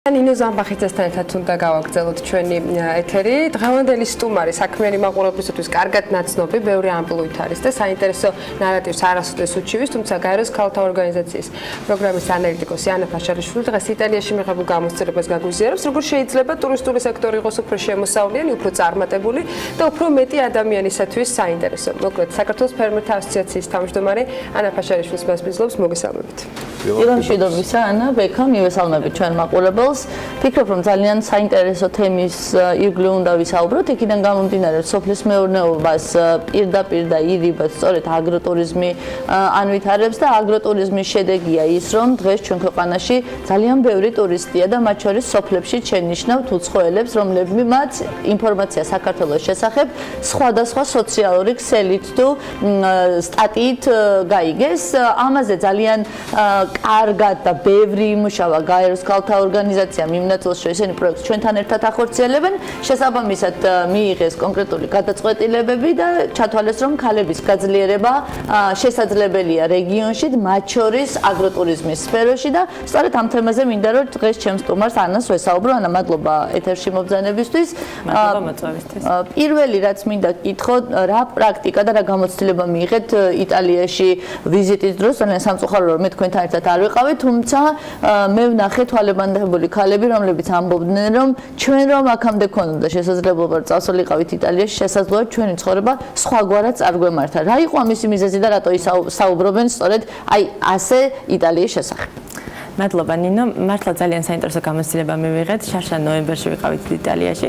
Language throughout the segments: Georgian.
ნინო ზამბახიძესთან ერთად უნდა გავაგრძელოთ ჩვენი ეთერი. დღევანდელი სტუმარი საქმიანი მაყურებლისათვის კარგად ნაცნობი, ბევრი ამპლუით არის და საინტერესო ნარატივს არასოდეს უჩივის, თუმცა გაეროს ქალთა ორგანიზაციის პროგრამის ანალიტიკოსი ფაშალიშვილი დღეს იტალიაში მიღებულ გამოცდილებას გაგვიზიარებს, როგორ შეიძლება ტურისტული სექტორი იყოს უფრო შემოსავლიანი, უფრო წარმატებული და უფრო მეტი ადამიანისათვის საინტერესო. მოკლედ, საქართველოს ფერმერთა ასოციაციის თავმჯდომარე ფაშალიშვილის მასპინძლობს მოგესალმებით. მშვიდობისა, ანა, ბექა, მივესალმებით ჩვენ მაყურებელს. Ფიქრობ, რომ ძალიან საინტერესო თემის ირგვლივ უნდა ვისაუბროთ. იქიდან გამომდინარე, სოფლის მეურნეობას პირდაპირ და ირიბად სწორედ აგროტურიზმი ანვითარებს და აგროტურიზმის შედეგია ის, რომ დღეს ჩვენ ქვეყანაში ძალიან ბევრი ტურისტია და მათ შორის სოფლებში შენიშნავთ უცხოელებს, რომლებმაც ინფორმაცია საქართველოს შესახებ სხვადასხვა სოციალური ქსელით თუ სტატიით გაიგეს. ამაზე ძალიან კარგად და ბევრი იმუშავა გაეროს ქალთა ორგანიზაცია მიმნაწილს, რომ ესენი პროექტს ჩვენთან ერთად ახორციელებენ. შესაბამისად მიიღეს კონკრეტული გადაწყვეტილებები და ჩათვალეს, რომ ქალების გაძლიერება შესაძლებელია რეგიონში, მათ შორის აგროტურიზმის სფეროში და სწორედ ამ თემაზე მინდა რომ დღეს ჩემს სტუმარს ანას ვესაუბრო. ანა, მადლობა ეთერში მობრძანებისთვის. მადლობა მოწვევისთვის. პირველი რაც მინდა გითხო, რა პრაქტიკა და რა გამოცდილება მიიღეთ იტალიაში ვიზიტის დროს? ძალიან სამწუხარო რომ მე თქვენთან ერთად არ ვიყავი, თუმცა მე ვნახე თვალებანდებული ქალები, რომლებიც ამბობდნენ, რომ ჩვენ რომ აქამდე ქონოდა შესაძლებლობა რომ წავსულიყავით იტალიაში, შესაძლოა ჩვენი ცხოვრება სხვაგვარად წარგვემართა. რა იყო ამისი მიზეზი და რატო ისაუბრობენ სწორედ აი ასე იტალიის შესახებ? მადლობა ნინო, მართლა ძალიან საინტერესო გამოცდილება მივიღეთ. შარშან ნოემბერში ვიყავით იტალიაში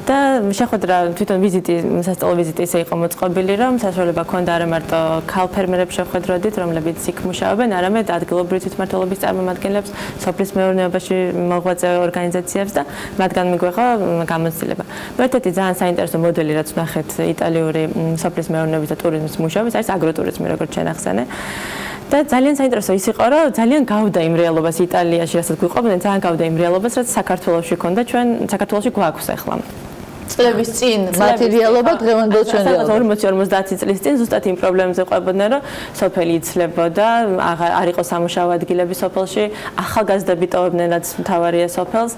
და შეხვედრა თვითონ ვიზიტი, სასწავლო ვიზიტი ისე იყო მოწყობილი, რომ საშუალება ჰქონდა არა მარტო ქალ ფერმერებს შეხვედროდით, რომლებიც იქ მუშაობენ, არამედ ადგილობრივი თვითმმართველობის წარმომადგენლებს, სოფლის მეურნეობაში მოღვაწე ორგანიზაციებს და მათგან მიგვეღო გამოცდილება. ერთ-ერთი ძალიან საინტერესო მოდელი, რაც ვნახეთ იტალიური სოფლის მეურნეობის და ტურიზმის მუშაობის, არის აგროტურიზმი, როგორც შენახსენე. და ძალიან საინტერესო ის იყო, რომ ძალიან გავდა იმ რეალობას იტალიაში, რასაც გვიყვებდნენ, ძალიან გავდა იმ რეალობას, რაც საქართველოში ქონდა, ჩვენ საქართველოში გვაქვს ახლა. წლების წინ მათი რეალობა დღევანდელ ჩვენ რეალობა. 40-50 წლის წინ ზუსტად იმ პრობლემებზე ყვებოდნენ, რომ სოფელი იცლებოდა, არ იყო სამუშაო ადგილები სოფელში, ახალგაზრდები ტოვებდნენ, რაც მთავარია სოფელს.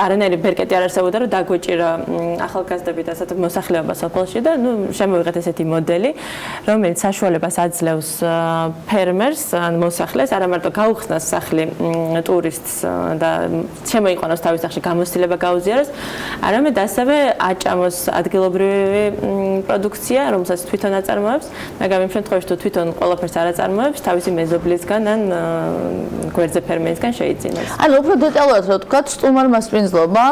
არანაირი ბერკეტი არ არსებობდა, რომ დაგვეჭირა ახალგაზრდები და ასეთ მოსახლეობა სოფელში და შემოვიღეთ ესეთი მოდელი, რომელიც საშუალებას აძლევს ფერმერს ან მოსახლეს, არა მარტო გაუხსნას სახლი ტურისტს და შემოიყვანოს თავის სახლში გამოცდილება გაუზიაროს, არამედ ასევე აჭამოს ადგილობრივი პროდუქცია, რომელსაც თვითონ აწარმოებს, მაგრამ იმ შემთხვევაში თუ თვითონ ყველაფერს არ აწარმოებს, თავისი მეზობლისგან ან გვერდზე ფერმერისგან შეიძინოს. ანუ უფრო დეტალურად რა ვთქვათ, სტუმარ მასპინძლობა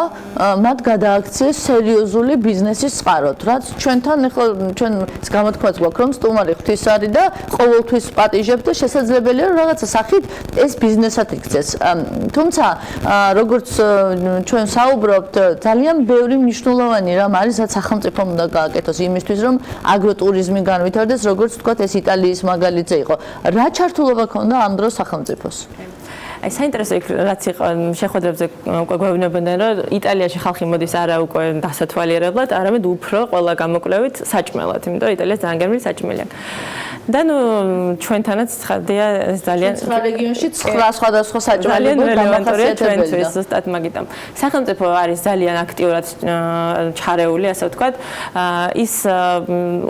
მათ გადააქციეს სერიოზული ბიზნესის წყაროთ, რაც ჩვენთან ახლა ჩვენ გამოთქვაც გვაქვს, რომ სტუმარი ღვთისარი და ყოველთვის პატიჟებს და შესაძლებელია რომ რაღაცა სახით ეს ბიზნესად იქცეს. თუმცა როგორც ჩვენ საუბრობთ, ძალიან ბევრი მნიშვნელოვანი რამ არის, რაც სახელმწიფომ უნდა გააკეთოს იმისთვის, რომ აგროტურიზმი განვითარდეს, როგორც ვთქვათ, ეს იტალიის მაგალითზე იყო. რა ჩართულობა ქონდა ამ დროს სახელმწიფოს? აი საინტერესო რაც იყო შეხვედრებზე გვეუბნებოდნენ, რომ იტალიაში ხალხი მოდის არა უკვე დასათვალიერებლად, არამედ უფრო ყველა გამოკვლევით საჭმელად, იმიტომ რომ იტალია ძალიან გემრიელი საჭმელია. და ნუ ჩვენთანაც ხარდია ეს ძალიან სხვა რეგიონში 9 სხვადასხვა საჭმელი დამახასიათებელია. ზუსტად მაგიტომ. სახელმწიფო არის ძალიან აქტიურად ჩარეული, ასე ვთქვათ, ის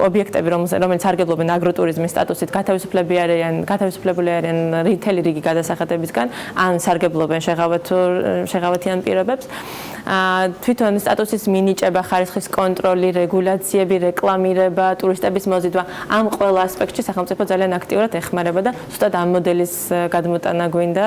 ობიექტები, რომელიც სარგებლობენ აგროტურიზმის სტატუსით, გათავისუფლებული არიან რითელი რიგი გადასახადებისგან, ან სარგებლობენ შეღავათიან პირობებს. თვითონ სტატუსის მინიჭება, ხარისხის კონტროლი, რეგულაციები, რეკლამირება, ტურისტების მოზიდვა, ამ ყველა ასპექტში სახელმწიფო ძალიან აქტიურად ეხმარება და ზუსტად ამ მოდელის გადმოტანა გვინდა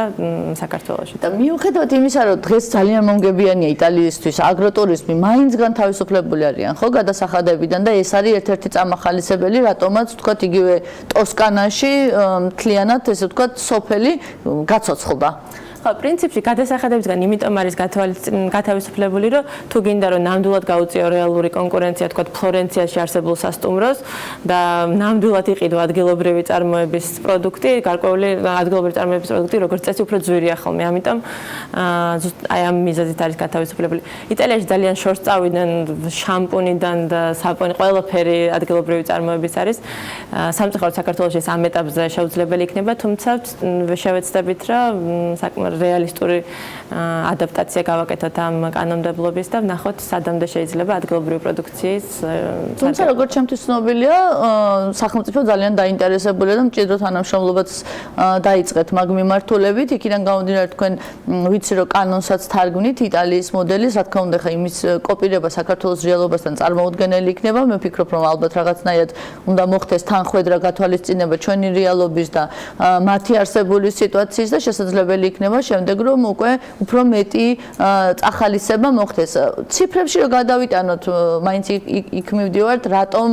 საქართველოში. და მიუხედავად იმისა, რომ დღეს ძალიან მომგებიანია იტალიისთვის აგროტურიზმი, მაინც განთავისუფლებული არიან ხო გადასახადებიდან და ეს არის ერთ-ერთი წამახალისებელი, რატომაც ვთქვათ იგივე ტოსკანაში მთლიანად ესე ვთქვათ სოფელი გაცოცხლდა. ხო, პრინციპში გადასახადებისგან იმიტომ არის გათავისუფლებული, რომ თუ გინდა რომ ნამდვილად გაუწიო რეალური კონკურენცია, თქვათ ფლორენციაში არსებულ სასტუმროს და ნამდვილად იყიდო ადგილობრივი წარმოების პროდუქტი, გარკვეული ადგილობრივი წარმოების პროდუქტი, როგორც წესი, უფრო ძვირია ხოლმე. ამიტომ აი ამ მიზეზით არის გათავისუფლებული. იტალიაში ძალიან შორს წავიდნენ შამპუნიდან და საპონი, ყველაფერი ადგილობრივი წარმოების არის. სამწუხაროდ საქართველოში ეს ამ ეტაპზე შეუძლებელი იქნება, თუმცა შევეცდებით, რომ საკმაოდ რეალისტური ადაპტაცია გავაკეთოთ ამ კანონმდებლობის და ვნახოთ სადამდე შეიძლება ადგილობრივი პროდუქციის თუმცა როგორც ჩემთვის ცნობილია სახელმწიფო ძალიან დაინტერესებულია და მჭიდრო თანამშრომლობაც დაიწყეთ მაგ მიმართულებით იქიდან გამომდინარე თქვენ ვიცი რომ კანონსაც თარგმნით იტალიის მოდელის რა თქმა უნდა ხა იმის კოპირება საქართველოს რეალობასთან წარმოუდგენელი იქნება მე ვფიქრობ რომ ალბათ რაღაცნაირად უნდა მოხდეს თანხვედრა გათვალისწინება ჩვენი რეალობის და მათი არსებული სიტუაციის და შესაძლებელი იქნება შემდეგ რომ უკვე უფრო მეტი წახალისება მოხდეს ციფრებში რომ გადავიტანოთ მაინც იქ მივდივართ რატომ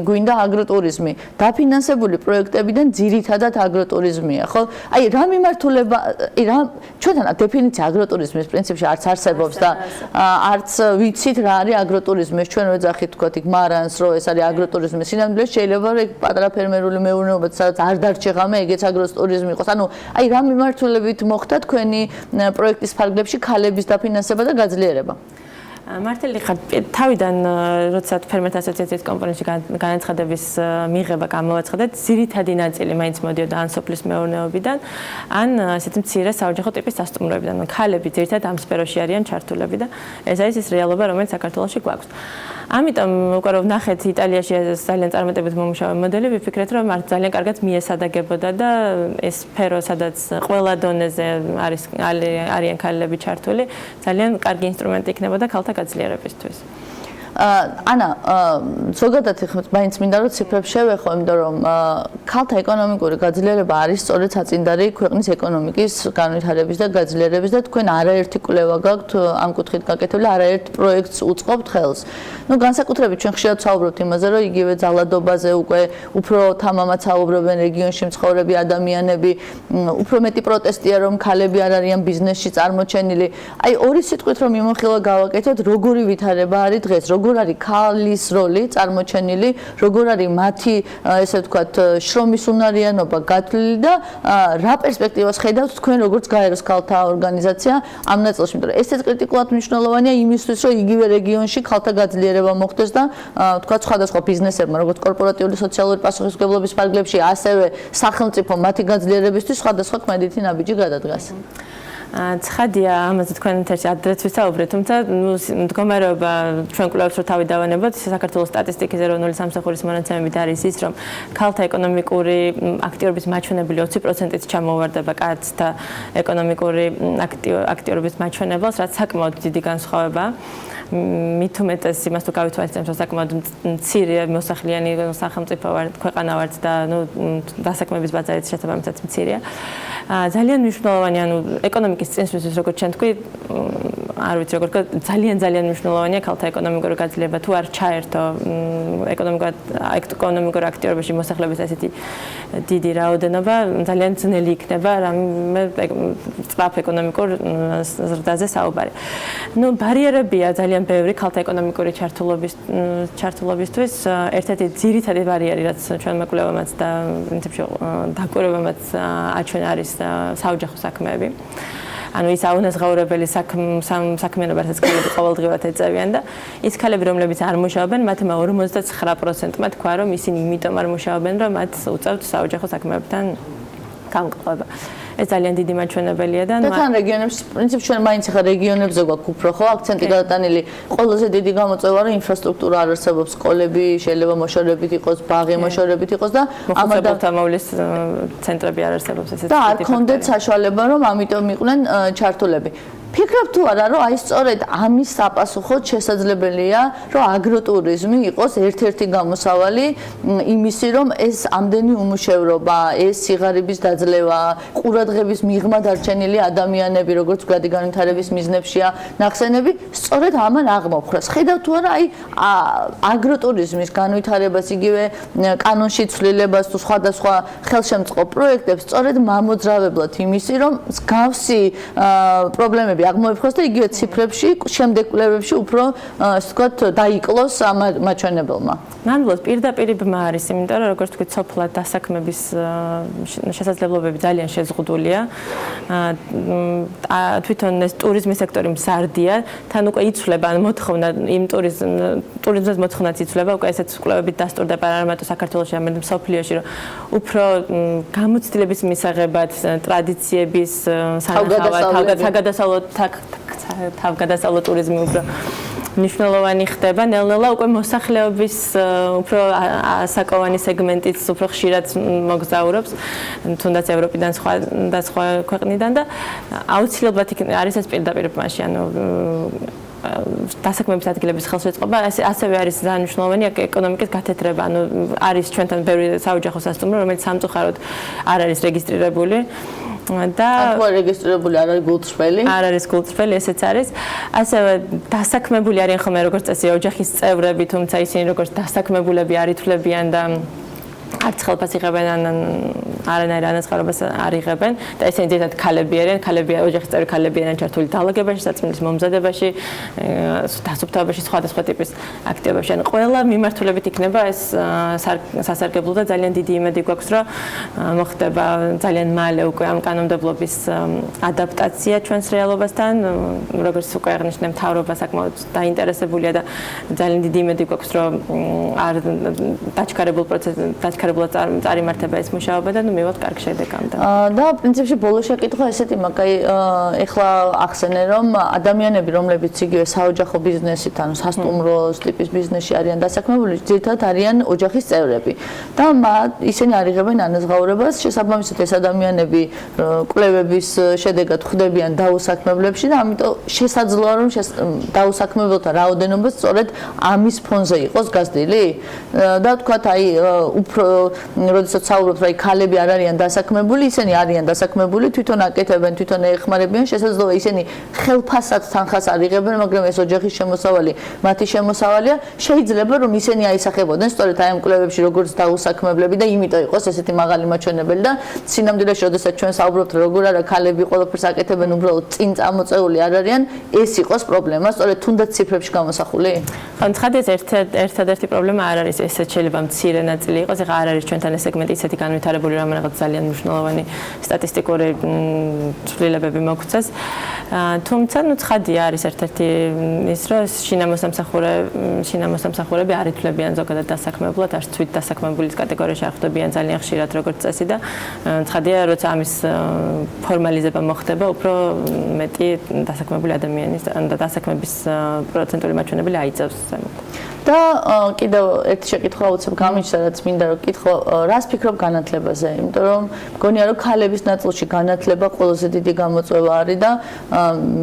გვინდა აგროტურიზმი დაფინანსებული პროექტებიდან ძირითადად აგროტურიზმია ხო აი რა მიმართულება რა ჩვენთან დეფინიცია აგროტურიზმის პრინციპში არც არსებობს და არც ვიცით რა არის აგროტურიზმი ჩვენ ვეძახით თქვათ იქ მარანს რომ ეს არის აგროტურიზმი სინამდვილეს შეიძლება რომ პატარა ფერმერული მეურნეობაც სადაც არ დარჩე ღამე ეგეც აგროტურიზმი იყოს ანუ აი რა მიმართულებით მოხდა თქვენი პროექტის ფარგლებში ქალების დაფინანსება და გაძლიერება მართალი ხარ თავიდან როდესაც ფერმერთა ასოციაციის კომპონენტში განაცხადების მიღება გამოვაცხადეთ ძირითადი ნაწილი მაინც მოდიოდა ან სოფლის მეურნეობიდან ან ესეთი მცირე საოჯახო ტიპის სასტუმროებიდან ქალები ძირითადად ამ სფეროში არიან ჩართულები და ეს არის ის რეალობა რომელიც საქართველოში გვაქვს ამიტომ უკვე რომ ნახეთ იტალიაში ძალიან წარმატებით მომუშავე მოდელი ვიფიქრეთ რომ არ ძალიან კარგად მიესადაგებოდა და ეს სფერო სადაც ყველა დონეზე არიან ქალები ჩართული ძალიან კარგი ინსტრუმენტი იქნებოდა ქალთა გაძლიერებისთვის ანა ზოგადად მაინც მინდა რომ ციფრებს შევეხო იმიტომ რომ ქალთა ეკონომიკური გაძლიერება არის სწორედ საწინდარი ქვეყნის ეკონომიკის განვითარების და გაძლიერების და თქვენ არაერთი კვლევა გაქვთ ამ კუთხით გაკეთებული არაერთ პროექტს უწყობთ ხელს ну განსაკუთრებით ჩვენ ხშირად საუბრობთ იმაზე რომ იგივე ძალადობაზე უკვე უფრო თამამად საუბრობენ რეგიონში მცხოვრები ადამიანები უფრო მეტი პროტესტია რომ ქალები არ არიან ბიზნესში წარმოჩენილი აი ორი სიტყვით რომ მიმოხილვა გავაკეთოთ როგორი ვითარება არის დღეს როგორ არის ქალის როლი წარმოჩენილი, როგორ არის მათი ესე ვთქვათ შრომის უნარიანობა გათვლილი და რა პერსპექტივას ხედავთ თქვენ როგორც გაეროს ქალთა ორგანიზაცია ამ ნაწილში, იმიტომ რომ ესეც კრიტიკულად მნიშვნელოვანია იმისთვის, რომ იგივე რეგიონში ქალთა გაძლიერება მოხდეს და ვთქვათ სხვადასხვა ბიზნესებმა, როგორც კორპორატიული სოციალური პასუხისმგებლობის ფარგლებში, ასევე სახელმწიფო მათი გაძლიერებისთვის სხვადასხვა კმედითი ნაბიჯი გადადგას. ცხადია ამაზე თქვენ ერთ-ერთი ადრეც ვისაუბრეთ, თუმცა მდგომარეობა ჩვენ კვლევებს რო თავი დავანებოთ, საქართველოს სტატისტიკის ეროვნული სამსახურის მონაცემებით არის ის, რომ ქალთა ეკონომიკური აქტიურობის მაჩვენებელი 20%-ით ჩამოვარდება კაცთა ეკონომიკური აქტიურობის მაჩვენებელს, რაც საკმაოდ დიდი განსხვავებაა. მით უმეტეს იმას თუ გავითვალისწინებთ, რომ საკმაოდ მცირე მოსახლიანი სახელმწიფო ვართ, ქვეყანა ვართ და დასაქმების ბაზარიც შესაბამისად მცირეა. ძალიან მნიშვნელოვანია, ეკონომიკის წინსვლისთვის, როგორც ჩვენ თქვი, არ ვიცი როგორ ძალიან მნიშვნელოვანია ქალთა ეკონომიკური გაძლიერება, თუ არ ჩაერთო ეკონომიკურ აქტიურობაში მოსახლეობის ასეთი დიდი რაოდენობა, ძალიან ძნელი იქნება რამე სწრაფ ეკონომიკურ ზრდაზე საუბარი. ნუ ბარიერებია ძალიან ბევრი ქალთა ეკონომიკური ჩართულობისთვის, ერთ-ერთი ძირითადი ბარიერი, რაც ჩვენმა კვლევამაც და პრინციპში დაკვირვებამაც აჩვენა არის საოჯახო საქმეები. ანუ ის აუნაზღაურებელი საქმიანობა, რასაც ქალები ყოველდღიურად ეწევიან და ის ქალები, რომლებიც არ მუშაობენ, მათმა 59%-მა თქვა, რომ ისინი იმიტომ არ მუშაობენ, რომ მათ უწევთ საოჯახო საქმეებთან გამკლავება. ეს ძალიან დიდი მაჩვენებელია და თან რეგიონებში პრინციპში ჩვენ მაინც ახლა რეგიონებზე გვაქვს უფრო ხო აქცენტი გადატანილი ყველაზე დიდი გამოწვევა რომ ინფრასტრუქტურა არ არსებობს სკოლები შეიძლება მოშორებით იყოს ბაღი მოშორებით იყოს და ამადა მოვლის ცენტრები არ არსებობს ესეთი და არ ქონდეთ საშუალება რომ ამიტომ იყვნენ ჩართულები ფიქრობ თუ არა რომ აი სწორედ ამის საპასუხოდ შესაძლებელია რომ აგროტურიზმი იყოს ერთ-ერთი გამოსავალი იმისი რომ ეს ამდენი უმუშევრობა ეს სიღარიბის დაძლევა ყურადღების მიღმა დარჩენილი ადამიანები როგორც გვადი განვითარების მიზნებშია ნახსენები სწორედ ამან აღმოფხრას ხედავთ თუ არა აი აგროტურიზმის განვითარებას იგივე კანონში ცვლილებას თუ სხვადასხვა ხელშემწყობ პროექტებს სწორედ მამოძრავებლად იმისი რომ მსგავსი პრობლემები ციფრები აღმოიფხოს და იგივე ციფრებში შემდეგ კვლევებში უფრო ასე ვთქვათ დაიკლოს ამ მაჩვენებელმა. ნამდვილად პირდაპირ ბმა არის, იმიტომ რომ როგორც თქვით, სოფლად დასაქმების შესაძლებლობები ძალიან შეზღუდულია. თვითონ ეს ტურიზმის სექტორი მზარდია, თან უკვე იცვლება მოთხოვნა იმ ტურიზმის მოთხოვნაც იცვლება, უკვე ესეც კვლევებით დასტურდება არა მარტო საქართველოში, არამედ მსოფლიოში, რომ უფრო გამოცდილების მისაღებად ტრადიციების თავგადასავლო ტურიზმი უფრო მნიშვნელოვანი ხდება, ნელ-ნელა უკვე მოსახლეობის უფრო ასაკოვანი სეგმენტიც უფრო ხშირად მოგზაურობს, თუნდაც ევროპიდან და სხვა ქვეყნიდან და აუცილებლად არის ეს პირდაპირ ბმაში, ანუ დასაქმების ადგილების ხელშეწყობა, ასევე არის ძალიან მნიშვნელოვანი ეკონომიკის გათეთრება, ანუ არის ჩვენთან ბევრი საოჯახო სასტუმრო, რომელიც სამწუხაროდ არ არის რეგისტრირებული. და რეგისტრირებული არ არის გულწრფელი. არ არის გულწრფელი, ესეც არის. ასევე დასაქმებული არიან ხოლმე როგორც წესი ოჯახის წევრები, თუმცა ისინი როგორც დასაქმებულები არ ითვლებიან და არც ხელფას იღებენ ან არანაირ ანაზღაურებას არ იღებენ და ესენი ძირითადად ქალები არიან, ოჯახის წევრი ქალები არიან ჩართული დაალაგებაში, საწმლის მომზადებაში, დასუფთავებაში, სხვადასხვა ტიპის აქტივობებში. ან ყველა მიმართულებით იქნება ეს სასარგებლო და ძალიან დიდი იმედი გვაქვს, რომ მოხდება ძალიან მალე უკვე ამ კანონმდებლობის ადაპტაცია ჩვენს რეალობასთან, როგორც უკვე აღნიშნე, მთავრობა საკმაოდ დაინტერესებულია და ძალიან დიდი იმედი გვაქვს, რომ არ დაჩქარებულად წარიმართება ეს მუშაობა და მივიღოთ კარგ შედეგამდე. და პრინციპში ბოლო შეკითხვა ესეთი მაგაი ეხლა ახსენე რომ ადამიანები რომლებიც იგივე საოჯახო ბიზნესით ანუ სასტუმროს ტიპის ბიზნესში არიან დასაქმებული, ძირითადად არიან ოჯახის წევრები და ისინი არ იღებენ ანაზღაურებას, შესაბამისად ეს ადამიანები კვლევების შედეგად ხვდებიან დაუსაქმებლებში და ამიტომ შესაძლოა რომ დაუსაქმებელთა რაოდენობა სწორედ ამის ფონზე იყოს გაზრდილი და თქვათ აი უფრო როდესაც საუბრობთ რომ ქალები არ არიან დასაქმებული, ისინი არიან დასაქმებული, თვითონ აკეთებენ, თვითონ ეხმარებიან, შესაძლოა ისინი ხელფასად თანხას არ იღებენ, მაგრამ ეს ოჯახის შემოსავალი მათი შემოსავალია, შეიძლება რომ ისინი აისახებოდნენ სწორედ აი ამ კვლევებში როგორც დაუსაქმებლები და იმიტომ იყოს ესეთი მაღალი მაჩვენებელი და სინამდვილეში როდესაც ჩვენ საუბრობთ როგორ არა ქალები ყველაფერს აკეთებენ, უბრალოდ წინ წამოწეული არ არიან, ეს იყოს პრობლემა, სწორედ თუნდაც ციფრებში გამოსახული? ხო, ცხადია ერთადერთი პრობლემა არ არის ესეც შეიძლება მცირე ნაწილი იყოს, ეხლა არ არის ჩვენთან ეს სეგმენტი ისეთი განვითარებული, რომ რაღაც ძალიან მნიშვნელოვანი სტატისტიკური ცვლილებები მოგვცეს. თუმცა, ცხადია არის ერთ-ერთი ის, რომ შინამოსამსახურები არ ითვლებიან ზოგადად დასაქმებლად, არც თვით დასაქმებულის კატეგორიაში არ ხვდებიან ძალიან ხშირად როგორც წესი და ცხადია, როცა ამის ფორმალიზება მოხდება, უფრო მეტი დასაქმებული ადამიანის და დასაქმების პროცენტული მაჩვენებელი აიწევს ზემოთ. და კიდევ ერთი შეკითხვა უცებ გამიჩნდა, რაც მინდა რომ კითხო, რას ფიქრობ განათლებაზე? იმიტომ რომ მგონია რომ ქალების ნაწილში განათლება ყველაზე დიდი გამოწვევა არის და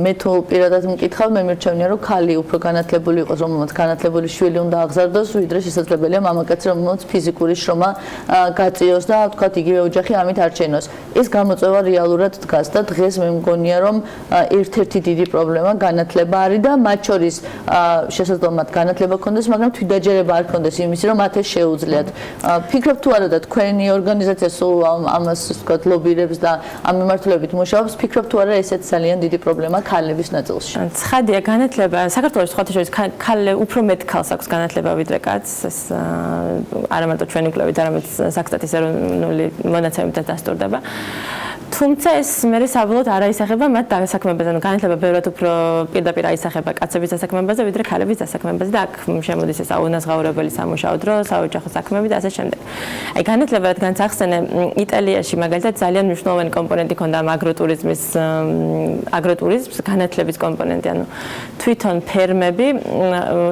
მე თუ პირადად მკითხავ, მე მირჩევნია რომ ქალი უფრო განათლებული იყოს, რომელმაც განათლებული შვილი უნდა აღზარდოს, ვიდრე შესაძლებელია მამაკაცი, რომელმაც ფიზიკური შრომა გაწიოს და თქვათ იგივე ოჯახი ამით არ შეინოს. ეს გამოწვევა რეალურად დგას და დღეს მე მგონია რომ ერთ-ერთი დიდი პრობლემა განათლება არის და მათ შორის შესაძლოა მათ განათლება ქონდეს, მაგრამ თვითდაჯერება არ ქონდეს იმის, რომ მათ ეს შეუძლიათ. ფიქრობ თუ არა და თქვენი ორგანიზაცია სულ ამას ვთქვათ ლობირებს და ამ მიმართულებით მუშაობს, ფიქრობ თუ არა ესეც ძალიან დიდი პრობლემა ქალების ნაწილში. ცხადია, განათლება საქართველოს სხვათა შორის უფრო მეტ ქალს აქვს განათლება ვიდრე კაცს, ეს არა მარტო ჩვენი კვლევით, არამედ საქსტატის ეროვნული მონაცემებითაც დასტურდება. თუმცა ეს მე საბოლოოდ არ აისახება მათ დასაქმებაზე, ანუ განათლება ბევრად უფრო პირდაპირ აისახება კაცების დასაქმებაზე, ვიდრე ქალების დასაქმებაზე და აქ შემოდის ეს აუნაზღაურებელი სამუშაო დრო, საოჯახო საქმეები და ასე შემდეგ. აი განათლება, რადგან ახსენე, იტალიაში მაგალითად ძალიან მნიშვნელოვანი კომპონენტი ჰქონდა ამ აგროტურიზმს განათლების კომპონენტი, ანუ თვითონ ფერმები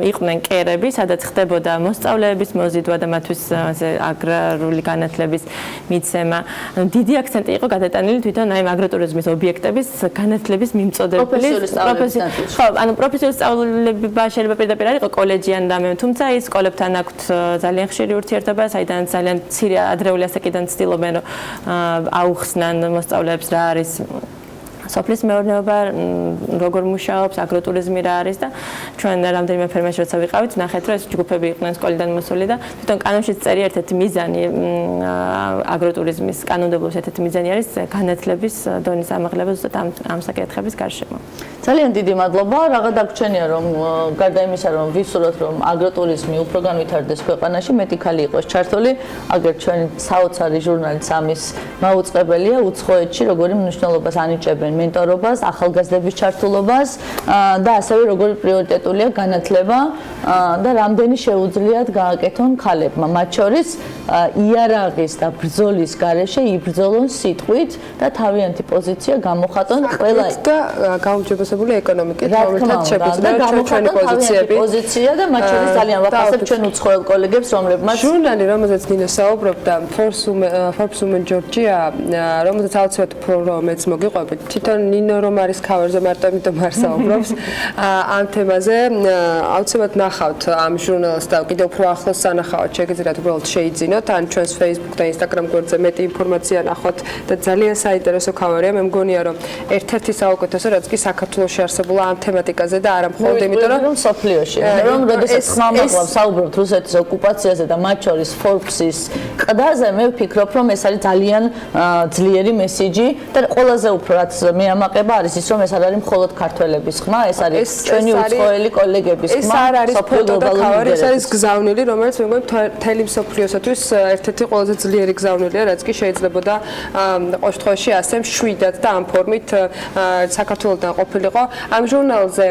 იყვნენ კერები, სადაც ხდებოდა მოსწავლეების მოზიდვა და მათთვის აგრარული განათლების მიცემა. დიდი აქცენტი იყო გადატანილი თვითონ აი აგროტურიზმის ობიექტების განათლების მიმწოდებლის პროფესიული სწავლება შეიძლება პირდაპირ არ იყოს კოლეჯიან და მე, თუმცა ის სკოლებთან აქვთ ძალიან ხშირი ურთიერთობა, საიდან ძალიან მცირე ადრეული ასაკიდან ცდილობენ რომ აუხსნან მოსწავლეებს რა არის სოფლის მეურნეობა როგორ მუშაობს, აგროტურიზმი რა არის და ჩვენ რამდენიმე ფერმერში როცა ვიყავით, ნახეთ რომ ეს ჯგუფები იყვნენ სკოლიდან მოსული და თვითონ კანონშიც წერია ერთ-ერთი მიზანი აგროტურიზმის კანონმდებლობის ერთ-ერთი მიზანი არის განათლების დონის ამაღლება ზუსტად ამ საკითხების გარშემო. ძალიან დიდი მადლობა. Რაღაც დაგვრჩენია რომ გარდა იმისა რომ ვისურვოთ რომ აგროტურიზმი უფრო განვითარდეს ქვეყანაში, მეტი ქალი იყოს ჩართული, აგერ ჩვენი საოცარი ჟურნალიც ამის მაუწყებელია უცხოეთში, როგორი მნიშვნელობას ანიჭებენ მენტორობას, ახალგაზრდების ჩართულობას და ასევე როგორი პრიორიტეტულია განათლება და რამდენი შეუძლიათ გააკეთონ ქალებმა. მათ შორის იარაღის და ბრძოლის გარეშე იბრძოლონ სიტყვით და თავიანთიពოზიცია გამოხატონ ყველა და გაუმჯობესებული ეკონომიკით, რომელთაც შეგვიძლია ჩვენი პოზიცია და მათ შორის ძალიან ვახასებ ჩვენ უცხოელ კოლეგებს, რომლებმაც ჟურნალი, რომელზეც ნინო საუბრობდა, Forbes Women Georgia, რომელზეც აუცილებლად პროგრამის მოგიყვებით. თვითონ ნინო რომ არის ქავერზე მარტო იმიტომ არ საუბრობს ამ თემაზე. აუცილებლად ნახავთ ამ ჟურნალს და კიდევ უფრო ახლოს სანახავთ, შეგიძლიათ უბრალოდ შეიძინოთ ან ჩვენს Facebook და Instagram გვერდზე მეტი ინფორმაცია ნახოთ და ძალიან საინტერესო ქავერია. მე მგონია რომ ერთ-ერთი საუკეთესო რაც კი საქართველოში არსებულა ამ თემატიკაზე და არა მხოლოდ იმიტომ რომ სოფლიოში რომ როდესაც ხმამაღლავ საუბრობთ რუსეთის ოკუპაციაზე და მათ შორის Forbes-ის ყდაზე მე ვფიქრობ რომ ეს არის ძალიან ძლიერი მესიჯი და ყველაზე უფრო რაც მე ამაყება არის ის რომ ეს არ არის მხოლოდ ქართველების ხმა, ეს არის ჩვენი უცხოელი კოლეგების ხმა. ეს არ არის ფოტო და ქავერი, ეს არის გზავნილი, რომელიც მე მგონი მთელი მსოფლიოსათვის ერთ-ერთი ყველაზე ძლიერი გზავნილია, რაც კი შეიძლებოდა ყოველ შემთხვევაში ასე მშვიდად და ამ ფორმით საქართველოსთან ყოფილიყო. ამ ჟურნალზე,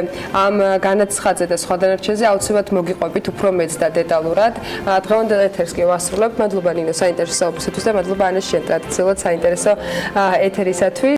ამ განაცხადზე და სხვა დანარჩენზე აუცილებლად მოგიყვებით უფრო მეც და დეტალურად. დღევანდელ ეთერს კი ვასრულებთ. მადლობა ნინო საინტერესო საუბრისათვის და მადლობა ანას შენ ტრადიციულად საინტერესო ეთერისათვის.